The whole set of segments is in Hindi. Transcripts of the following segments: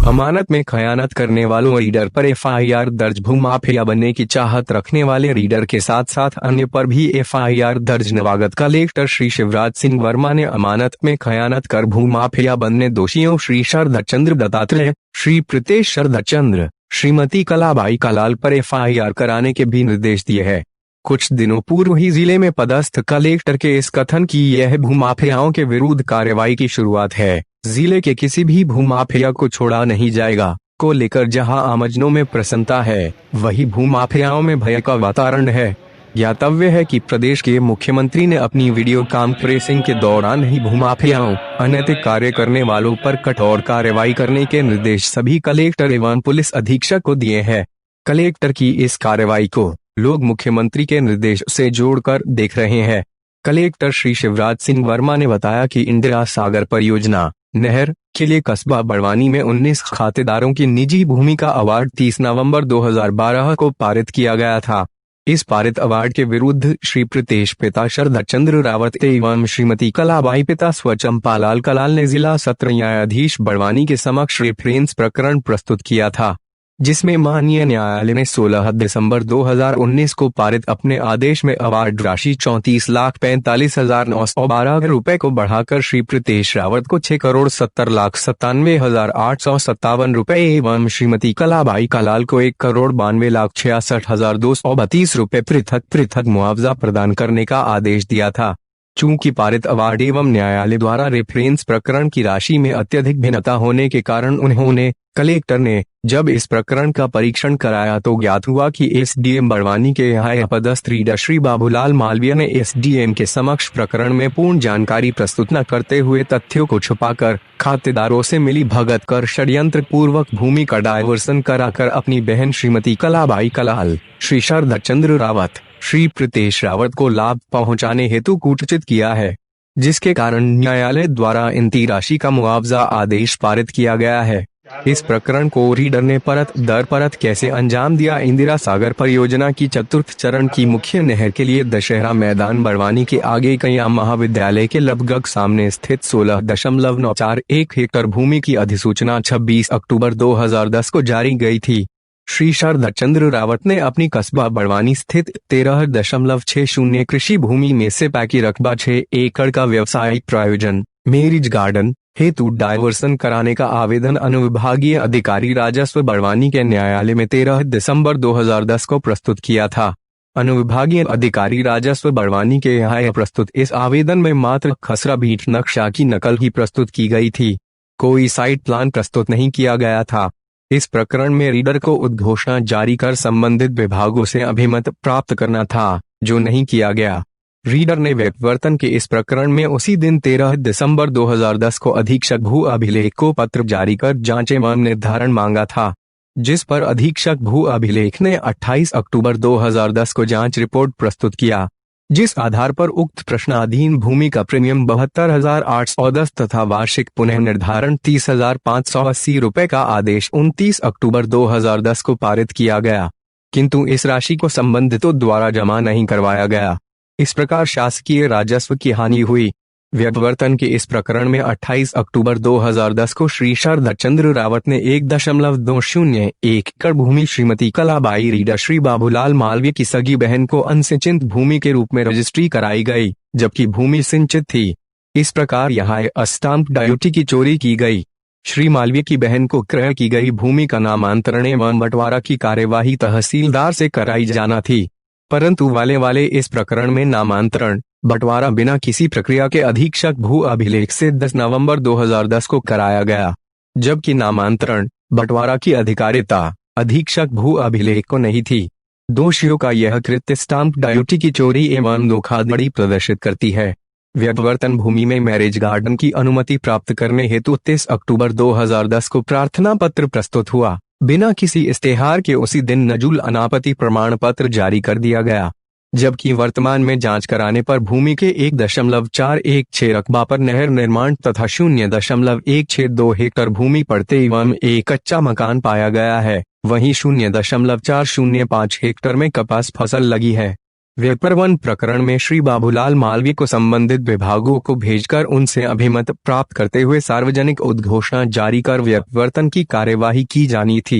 अमानत में खयानत करने वालों रीडर पर एफआईआर दर्ज। भूमाफिया बनने की चाहत रखने वाले रीडर के साथ साथ अन्य पर भी एफआईआर दर्ज। नवागत कलेक्टर श्री शिवराज सिंह वर्मा ने अमानत में खयानत कर भूमाफिया बनने दोषियों श्री शरद चंद्र दत्तात्रेय, श्री प्रीतेश शरद चंद्र, श्रीमती कलाबाई कलाल पर एफआईआर कराने के भी निर्देश दिए हैं। कुछ दिनों पूर्व ही जिले में पदस्थ कलेक्टर के इस कथन की यह भूमाफियाओं के विरुद्ध कार्रवाई की शुरुआत है। जिले के किसी भी भूमाफिया को छोड़ा नहीं जाएगा को लेकर जहां आमजनों में प्रसन्नता है, वही भूमाफियाओं में भय का वातावरण है। ज्ञातव्य है कि प्रदेश के मुख्यमंत्री ने अपनी वीडियो कॉन्फ्रेंसिंग के दौरान ही भूमाफियाओं, अनैतिक कार्य करने वालों पर कठोर कार्रवाई करने के निर्देश सभी कलेक्टर एवं पुलिस अधीक्षक को दिए हैं। कलेक्टर की इस कार्रवाई को लोग मुख्यमंत्री के निर्देश से जोड़कर देख रहे हैं। कलेक्टर श्री शिवराज सिंह वर्मा ने बताया कि इंदिरा सागर परियोजना नहर के लिए कस्बा बड़वानी में 19 खातेदारों की निजी भूमि का अवार्ड 30 नवंबर 2012 को पारित किया गया था। इस पारित अवार्ड के विरुद्ध श्री प्रीतेश पिता शरद चंद्र रावत एवं श्रीमती कलाबाई पिता स्वचंपालाल कलाल ने जिला सत्र न्यायाधीश बड़वानी के समक्ष रेफरेंस प्रकरण प्रस्तुत किया था, जिसमें माननीय न्यायालय ने 16 दिसंबर 2019 को पारित अपने आदेश में अवार्ड राशि 34,45,912 रुपए को बढ़ाकर श्री प्रीतेश रावत को 6,97,97,857 रुपए एवं श्रीमती कलाबाई कलाल को 1,92,66,232 रुपए पृथक पृथक मुआवजा प्रदान करने का आदेश दिया था। चूंकि पारित अवार्ड एवं न्यायालय द्वारा रेफरेंस प्रकरण की राशि में अत्यधिक भिन्नता होने के कारण उन्होंने कलेक्टर ने जब इस प्रकरण का परीक्षण कराया तो ज्ञात हुआ कि एसडीएम बड़वानी के यहाँ पदस्थ रीडर श्री बाबूलाल मालवीय ने एसडीएम के समक्ष प्रकरण में पूर्ण जानकारी प्रस्तुत न करते हुए तथ्यों को छुपाकर खातेदारों से मिली भगत कर षड्यंत्र पूर्वक भूमि का डायवर्सन कराकर अपनी बहन श्रीमती कलाबाई कलाल, श्री शरद चंद्र रावत, श्री प्रीतेश रावत को लाभ पहुंचाने हेतु कूटचित किया है, जिसके कारण न्यायालय द्वारा इनती राशि का मुआवजा आदेश पारित किया गया है। इस प्रकरण को रीडर ने परत दर परत कैसे अंजाम दिया। इंदिरा सागर परियोजना की चतुर्थ चरण की मुख्य नहर के लिए दशहरा मैदान बड़वानी के आगे कन्या महाविद्यालय के लगभग सामने स्थित 16.941 हेक्टेयर भूमि की अधिसूचना 26 अक्टूबर 2010 को जारी गई थी। श्री शरद चंद्र रावत ने अपनी कस्बा बड़वानी स्थित 13.60 कृषि भूमि में से पैकी रकबा 6 एकड़ का व्यावसायिक प्रायोजन मैरिज गार्डन हेतु डायवर्सन कराने का आवेदन अनुविभागीय अधिकारी राजस्व बड़वानी के न्यायालय में 13 दिसंबर 2010 को प्रस्तुत किया था। अनुविभागीय अधिकारी राजस्व बड़वानी के यहाँ प्रस्तुत इस आवेदन में मात्र खसरा बीट नक्शा की नकल ही प्रस्तुत की गई थी, कोई साइट प्लान प्रस्तुत नहीं किया गया था। इस प्रकरण में रीडर को उद्घोषणा जारी कर संबंधित विभागों से अभिमत प्राप्त करना था, जो नहीं किया गया। रीडर ने व्यपवर्तन के इस प्रकरण में उसी दिन 13 दिसंबर 2010 को अधीक्षक भू अभिलेख को पत्र जारी कर जांच एवं निर्धारण मांगा था, जिस पर अधीक्षक भू अभिलेख ने 28 अक्टूबर 2010 को जांच रिपोर्ट प्रस्तुत किया, जिस आधार पर उक्त प्रश्नाधीन भूमि का प्रीमियम 72,810 तथा वार्षिक पुनः निर्धारण 30,580 रुपए का आदेश 29 अक्टूबर 2010 को पारित किया गया, किंतु इस राशि को संबंधितों द्वारा जमा नहीं करवाया गया। इस प्रकार शासकीय राजस्व की हानि हुई। व्यपवर्तन के इस प्रकरण में 28 अक्टूबर 2010 को श्री शरद चंद्र रावत ने 1.201 एकड़ भूमि श्रीमती कलाबाई रीडर श्री बाबूलाल मालवीय की सगी बहन को अनसिंचित भूमि के रूप में रजिस्ट्री कराई गई, जबकि भूमि सिंचित थी। इस प्रकार यहाँ अस्टाम्प ड्यूटी की चोरी की गई। श्री मालवीय की बहन को क्रय की गई भूमि का नामांतरण एवं बंटवारा की कार्यवाही तहसीलदार से कराई जाना थी, परंतु वाले इस प्रकरण में नामांतरण बंटवारा बिना किसी प्रक्रिया के अधीक्षक भू अभिलेख से 10 नवंबर 2010 को कराया गया, जबकि नामांतरण बंटवारा की अधिकारिता अधीक्षक भू अभिलेख को नहीं थी। दोषियों का यह कृत्य स्टाम्प ड्यूटी की चोरी एवं धोखाधड़ी प्रदर्शित करती है। व्यपवर्तन भूमि में मैरिज गार्डन की अनुमति प्राप्त करने हेतु 30 अक्टूबर 2010 को प्रार्थना पत्र प्रस्तुत हुआ। बिना किसी इस्तेहार के उसी दिन नजुल अनापत्ति प्रमाण पत्र जारी कर दिया गया, जबकि वर्तमान में जांच कराने पर भूमि के 1.416 रकबा पर नहर निर्माण तथा 0.162 हेक्टेयर भूमि पड़ते एवं एक कच्चा मकान पाया गया है। वहीं 0.405 हेक्टेयर में कपास फसल लगी है। व्यापारवन प्रकरण में श्री बाबूलाल मालवीय को संबंधित विभागों को भेजकर उनसे अभिमत प्राप्त करते हुए सार्वजनिक उद्घोषणा जारी कर व्यापारवर्तन की कार्यवाही की जानी थी,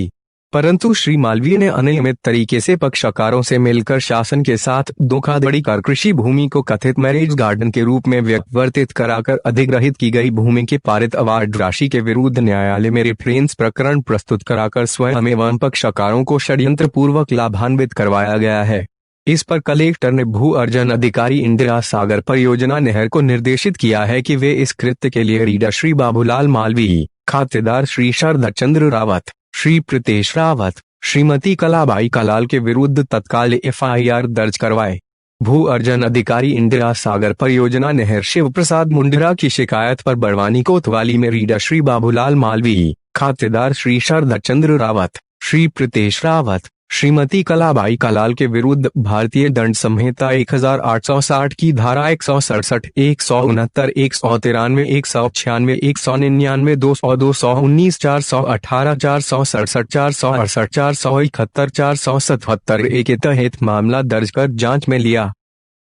परंतु श्री मालवीय ने अनियमित तरीके से पक्षकारों से मिलकर शासन के साथ धोखाधड़ी कर कृषि भूमि को कथित मैरिज गार्डन के रूप में व्यापारित कराकर अधिग्रहित की गई भूमि के पारित अवार्ड राशि के विरुद्ध न्यायालय में रेफरेंस प्रकरण प्रस्तुत कराकर स्वयं एवं पक्षकारों को षड्यंत्र पूर्वक लाभान्वित करवाया गया है। इस पर कलेक्टर ने भू अर्जन अधिकारी इंदिरा सागर परियोजना नहर को निर्देशित किया है कि वे इस कृत्य के लिए रीडर श्री बाबूलाल मालवी, खातेदार श्री शरद चंद्र रावत, श्री प्रीतेश रावत, श्रीमती कलाबाई कलाल के विरुद्ध तत्काल एफआईआर दर्ज करवाए। भू अर्जन अधिकारी इंदिरा सागर परियोजना नहर शिव प्रसाद मुंडरा की शिकायत पर बड़वानी कोतवाली में रीडर श्री बाबूलाल मालवी, खातेदार श्री शरद चंद्र रावत, श्री प्रीतेश रावत, श्रीमती कलाबाई कलाल के विरुद्ध भारतीय दंड संहिता 1860 की धारा 167, 169, 193, 196, 199, 200, 219, 418, 467, 468, 471, 477 के तहत मामला दर्ज कर जांच में लिया।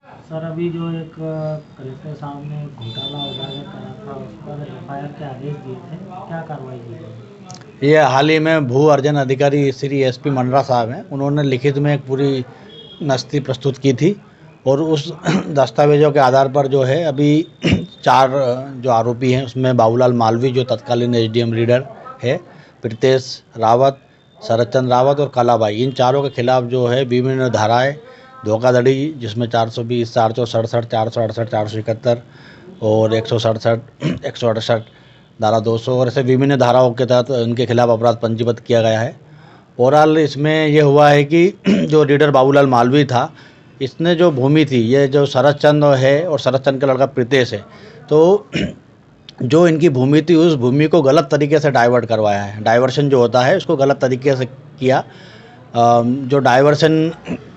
सर, अभी जो एक कलेक्टर साहब ने घोटाला उजागर करा था उस पर एफआईआर के आदेश दिए थे, क्या कार्रवाई की गई? ये हाल ही में भू अर्जन अधिकारी श्री एसपी मंडरा साहब हैं, उन्होंने लिखित में एक पूरी नस्ती प्रस्तुत की थी और उस दस्तावेजों के आधार पर जो है अभी 4 जो आरोपी हैं उसमें बाबूलाल मालवी जो तत्कालीन एसडीएम रीडर है, प्रीतेश रावत, शरदचंद्र रावत और कलाबाई, इन चारों के खिलाफ जो है विभिन्न धाराएं धोखाधड़ी जिसमें 420, 467, 468, 471 और 167, 168, धारा 200 और ऐसे विभिन्न धाराओं के तहत इनके खिलाफ अपराध पंजीबद्ध किया गया है। ओवरऑल इसमें यह हुआ है कि जो रीडर बाबूलाल मालवी था, इसने जो भूमि थी, ये जो शरदचंद्र है और शरदचंद्र का लड़का प्रीतेश है, तो जो इनकी भूमि थी उस भूमि को गलत तरीके से डाइवर्ट करवाया है। डाइवर्शन जो होता है उसको गलत तरीके से किया। जो डाइवर्शन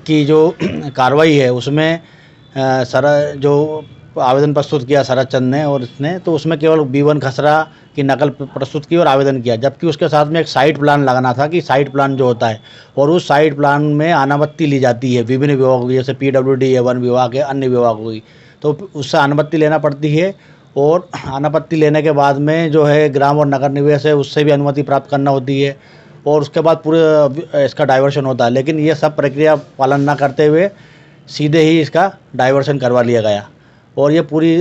की जो कार्रवाई है उसमें जो आवेदन प्रस्तुत किया शरदचंद्र ने और इसने, तो उसमें केवल B1 खसरा की नकल प्रस्तुत की और आवेदन किया, जबकि उसके साथ में एक साइट प्लान लगाना था कि साइट प्लान जो होता है और उस साइट प्लान में अनापत्ति ली जाती है विभिन्न विभागों की, जैसे PWD वन विभाग है, अन्य विभागों की, तो उससे अनापत्ति लेना पड़ती है और अनापत्ति लेने के बाद में जो है ग्राम और नगर निवेश है उससे भी अनुमति प्राप्त करना होती है और उसके बाद पूरे इसका डाइवर्शन होता है। लेकिन ये सब प्रक्रिया पालन ना करते हुए सीधे ही इसका डाइवर्शन करवा लिया गया और ये पूरी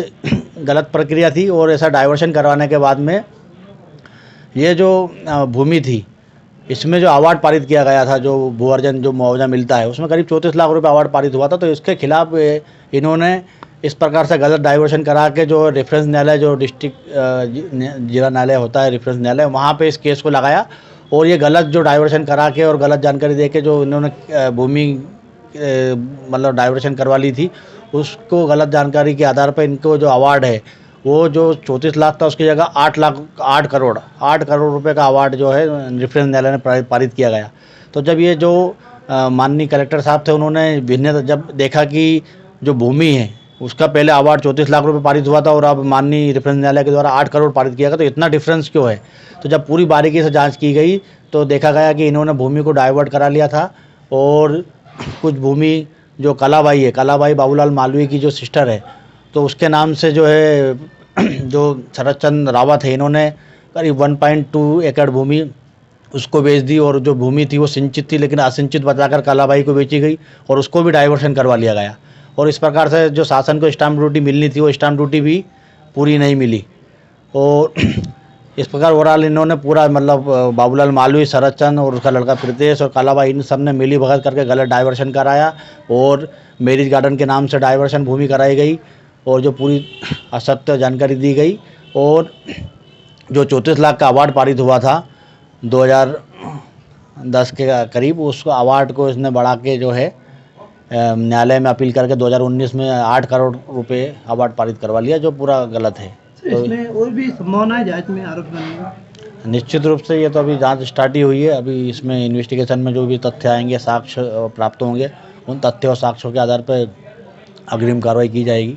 गलत प्रक्रिया थी। और ऐसा डाइवर्शन करवाने के बाद में ये जो भूमि थी इसमें जो अवार्ड पारित किया गया था, जो भू अर्जन जो मुआवजा मिलता है, उसमें करीब 34 लाख रुपए अवार्ड पारित हुआ था। तो इसके खिलाफ इन्होंने इस प्रकार से गलत डाइवर्शन करा के जो रेफरेंस न्यायालय, जो डिस्ट्रिक्ट जिला न्यायालय होता है, रेफरेंस न्यायालय, वहाँ पे इस केस को लगाया और ये गलत जो डाइवर्शन करा के और गलत जानकारी दे के जो इन्होंने भूमि मतलब डाइवर्शन करवा ली थी, उसको गलत जानकारी के आधार पर इनको जो अवार्ड है वो जो 34 लाख था उसकी जगह 8 करोड़ रुपए का अवार्ड जो है रेफरेंस न्यायालय ने पारित किया गया। तो जब ये जो माननीय कलेक्टर साहब थे उन्होंने भिन्न जब देखा कि जो भूमि है उसका पहले अवार्ड 34 लाख रुपए पारित हुआ था और अब माननीय रेफरेंस न्यायालय के द्वारा 8 करोड़ पारित किया गया, तो इतना डिफरेंस क्यों है? तो जब पूरी बारीकी से जांच की गई तो देखा गया कि इन्होंने भूमि को डाइवर्ट करा लिया था और कुछ भूमि जो कलाबाई है, कलाबाई बाबूलाल मालवी की जो सिस्टर है, तो उसके नाम से जो है जो शरदचंद्र रावत है, इन्होंने करीब 1.2 एकड़ भूमि उसको बेच दी और जो भूमि थी वो सिंचित थी लेकिन असिंचित बताकर कलाबाई को बेची गई और उसको भी डाइवर्शन करवा लिया गया। और इस प्रकार से जो शासन को स्टाम्प ड्यूटी मिलनी थी वो स्टाम्प ड्यूटी भी पूरी नहीं मिली। और इस प्रकार ओवरऑल इन्होंने पूरा मतलब बाबूलाल मालवी, शरदचंद्र और उसका लड़का प्रीतेश और कलाबाई, इन सब ने मिली भगत करके गलत डाइवर्शन कराया और मैरिज गार्डन के नाम से डाइवर्शन भूमि कराई गई और जो पूरी असत्य जानकारी दी गई। और जो 34 लाख का अवार्ड पारित हुआ था 2010 के करीब, उस अवार्ड को इसने बढ़ा के जो है न्यायालय में अपील करके 2019 में 8 करोड़ रुपए अवार्ड पारित करवा लिया, जो पूरा गलत है। तो इसमें और भी संभावना है जांच में आरोप बनने की? निश्चित रूप से ये तो अभी जांच स्टार्ट ही हुई है। अभी इसमें इन्वेस्टिगेशन में जो भी तथ्य आएंगे, साक्ष्य प्राप्त होंगे, उन तथ्यों और साक्ष्यों के आधार पर अग्रिम कार्रवाई की जाएगी।